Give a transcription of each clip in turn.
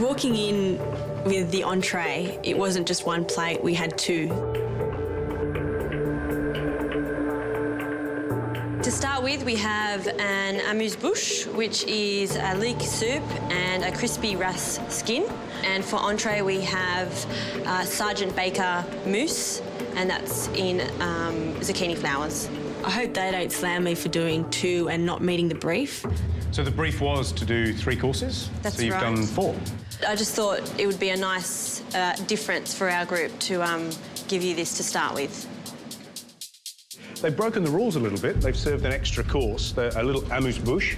Walking in with the entree, it wasn't just one plate, we had two. To start with, we have an AMUSE bouche, which is a leek soup and a crispy Wrasse skin. And for entree, we have Sergeant Baker mousse, and that's in zucchini flowers. I hope they don't slam me for doing two and not meeting the brief. So the brief was to do 3 courses? That's so you've right. done 4? I just thought it would be a nice difference for our group to give you this to start with. They've broken the rules a little bit. They've served an extra course, a little amuse bouche,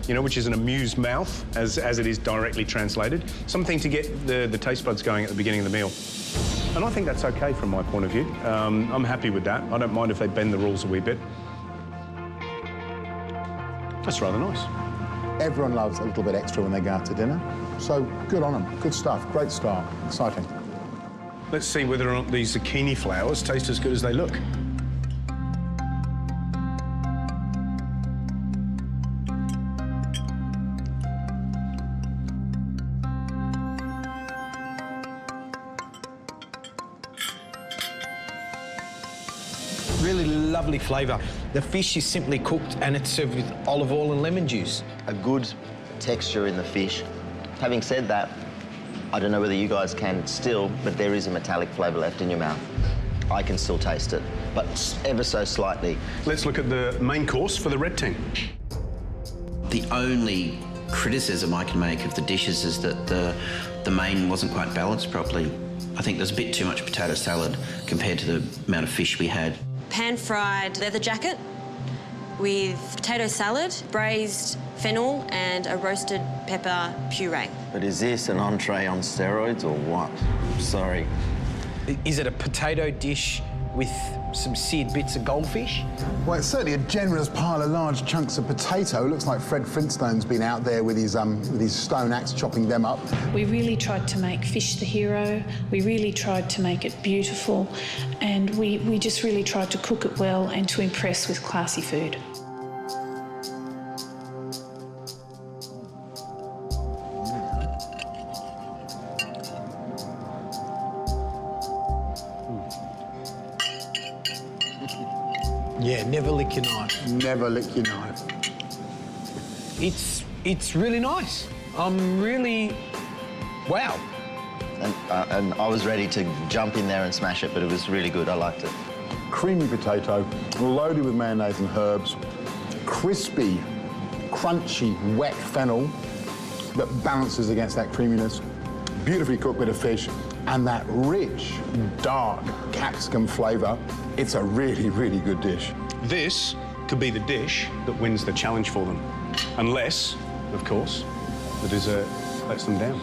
you know, which is an amused mouth, as it is directly translated. Something to get the taste buds going at the beginning of the meal. And I think that's OK from my point of view. I'm happy with that. I don't mind if they bend the rules a wee bit. That's rather nice. Everyone loves a little bit extra when they go out to dinner. So good on them. Good stuff. Great start. Exciting. Let's see whether or not these zucchini flowers taste as good as they look. Really lovely flavour. The fish is simply cooked and it's served with olive oil and lemon juice. A good texture in the fish. Having said that, I don't know whether you guys can still, but there is a metallic flavour left in your mouth. I can still taste it, but ever so slightly. Let's look at the main course for the red team. The only criticism I can make of the dishes is that the main wasn't quite balanced properly. I think there's a bit too much potato salad compared to the amount of fish we had. Pan-fried leather jacket with potato salad, braised fennel and a roasted pepper puree. But is this an entree on steroids or what? Sorry. Is it a potato dish with some seared bits of goldfish? Well, it's certainly a generous pile of large chunks of potato. Looks like Fred Flintstone's been out there with his stone axe chopping them up. We really tried to make fish the hero. We really tried to make it beautiful. And we just really tried to cook it well and to impress with classy food. Yeah, never lick your knife. Never lick your knife. It's really nice. I'm really... wow. And I was ready to jump in there and smash it, but it was really good. I liked it. Creamy potato, loaded with mayonnaise and herbs. Crispy, crunchy, wet fennel that balances against that creaminess. Beautifully cooked bit of fish. And that rich, dark capsicum flavour. It's a really, really good dish. This could be the dish that wins the challenge for them. Unless, of course, the dessert lets them down.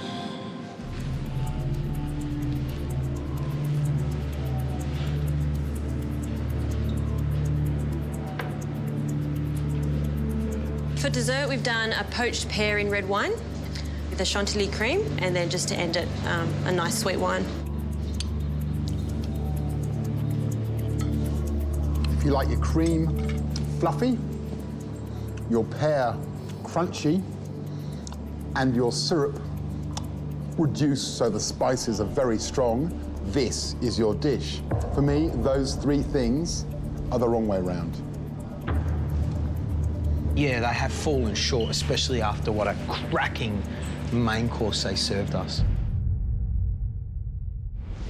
For dessert, we've done a poached pear in red wine with a Chantilly cream, and then just to end it, a nice sweet wine. If you like your cream fluffy, your pear crunchy, and your syrup reduced so the spices are very strong, this is your dish. For me, those 3 things are the wrong way round. Yeah, they have fallen short, especially after what a cracking main course they served us.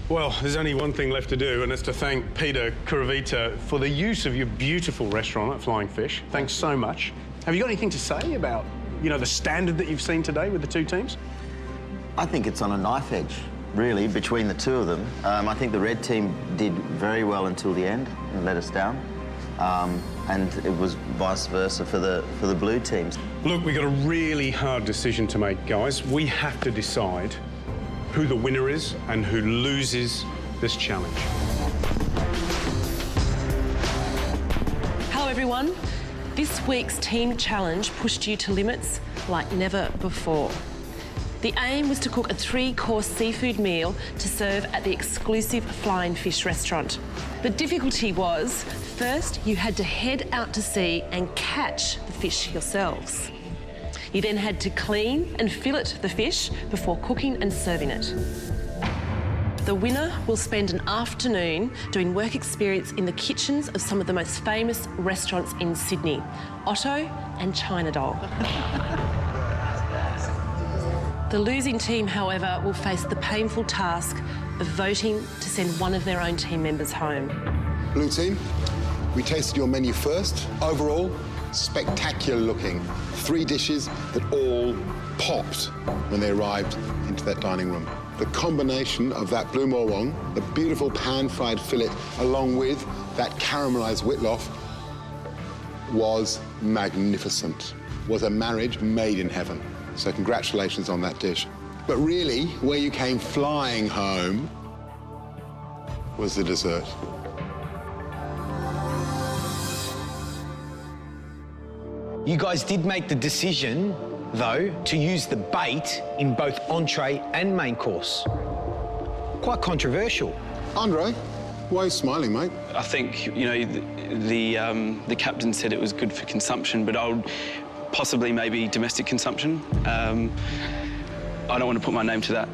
Well, there's only one thing left to do, and it's to thank Peter Kuravita for the use of your beautiful restaurant at Flying Fish. Thanks so much. Have you got anything to say about, you know, the standard that you've seen today with the 2 teams? I think it's on a knife edge, really, between the 2 of them. I think the red team did very well until the end and let us down. And it was vice versa for the blue teams. Look, we've got a really hard decision to make, guys. We have to decide who the winner is and who loses this challenge. Hello, everyone. This week's team challenge pushed you to limits like never before. The aim was to cook a 3-course seafood meal to serve at the exclusive Flying Fish restaurant. The difficulty was, first, you had to head out to sea and catch the fish yourselves. You then had to clean and fillet the fish before cooking and serving it. The winner will spend an afternoon doing work experience in the kitchens of some of the most famous restaurants in Sydney, Otto and China Doll. The losing team, however, will face the painful task of voting to send one of their own team members home. Blue team, we tasted your menu first. Overall, spectacular looking. 3 dishes that all popped when they arrived into that dining room. The combination of that blue morwong, the beautiful pan-fried fillet, along with that caramelised whitloaf, was magnificent. Was a marriage made in heaven. So congratulations on that dish. But really, where you came flying home was the dessert. You guys did make the decision, though, to use the bait in both entree and main course. Quite controversial. Andre, why are you smiling, mate? I think, you know, the captain said it was good for consumption, but I would possibly maybe domestic consumption. I don't want to put my name to that,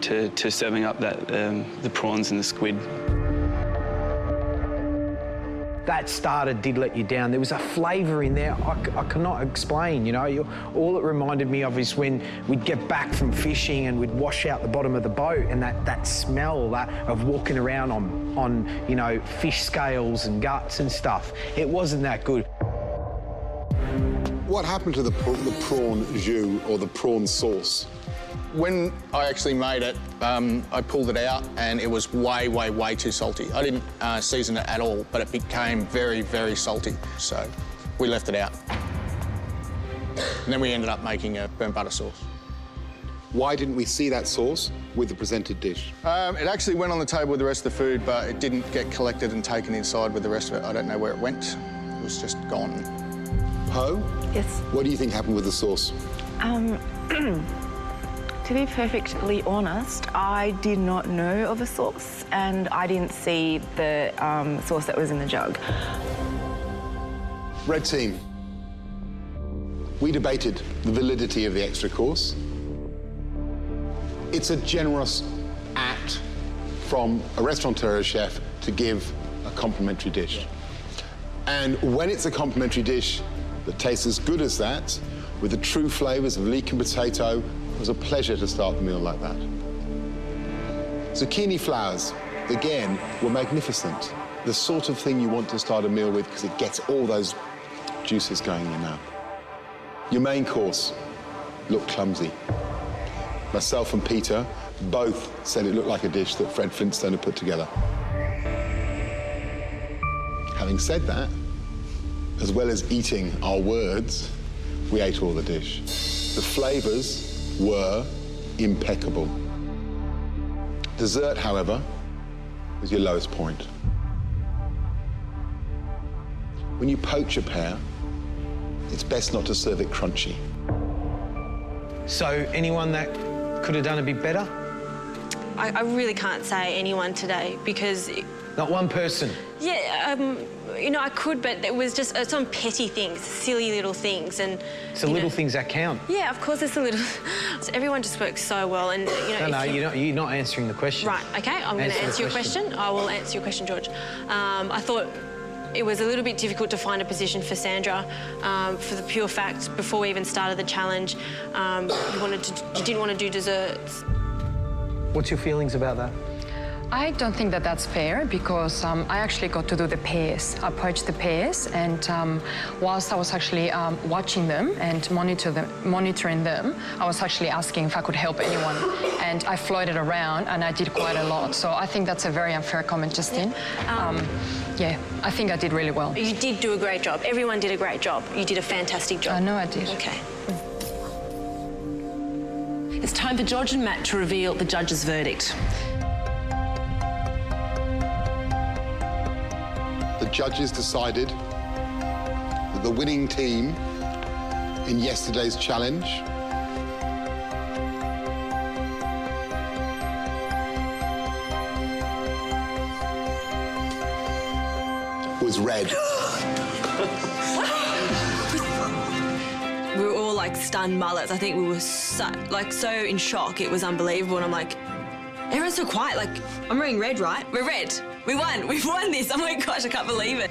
to serving up that the prawns and the squid. That starter did let you down. There was a flavour in there I cannot explain, you know. All it reminded me of is when we'd get back from fishing and we'd wash out the bottom of the boat, and that smell of walking around on you know, fish scales and guts and stuff. It wasn't that good. What happened to the prawn jus or the prawn sauce? When I actually made it, I pulled it out and it was way, way, way too salty. I didn't season it at all, but it became very, very salty. So we left it out. And then we ended up making a burnt butter sauce. Why didn't we see that sauce with the presented dish? It actually went on the table with the rest of the food, but it didn't get collected and taken inside with the rest of it. I don't know where it went. It was just gone. Poe? Yes. What do you think happened with the sauce? To be perfectly honest, I did not know of a sauce and I didn't see the sauce that was in the jug. Red team, we debated the validity of the extra course. It's a generous act from a restaurateur chef to give a complimentary dish. And when it's a complimentary dish that tastes as good as that, with the true flavours of leek and potato, it was a pleasure to start the meal like that. Zucchini flowers, again, were magnificent. The sort of thing you want to start a meal with because it gets all those juices going in your mouth. Your main course looked clumsy. Myself and Peter both said it looked like a dish that Fred Flintstone had put together. Having said that, as well as eating our words, we ate all the dish. The flavours were impeccable. Dessert, however, was your lowest point. When you poach a pear, it's best not to serve it crunchy. So anyone that could have done a bit better? I really can't say anyone today because... Not one person? Yeah, you know, I could, but it was just some petty things, silly little things, and... It's the little things that count. Yeah, of course, it's the little... Everyone just works so well, and, you know... No, you're not answering the question. Right, OK, I'm going to answer your question. I will answer your question, George. I thought it was a little bit difficult to find a position for Sandra for the pure fact, before we even started the challenge, you didn't want to do desserts. What's your feelings about that? I don't think that that's fair because I actually got to do the pears. I poached the pears, and whilst I was actually watching them and monitoring them, I was actually asking if I could help anyone. And I floated around and I did quite a lot. So I think that's a very unfair comment, Justine. Yeah, I think I did really well. You did do a great job. Everyone did a great job. You did a fantastic job. I know I did. OK. It's time for George and Matt to reveal the judges' verdict. The judges decided that the winning team in yesterday's challenge was red. We were all like stunned mullets. I think we were so in shock. It was unbelievable. And I'm like, everyone's so quiet. Like, I'm wearing red, right? We're red. We won. We've won this. Oh my gosh, I can't believe it.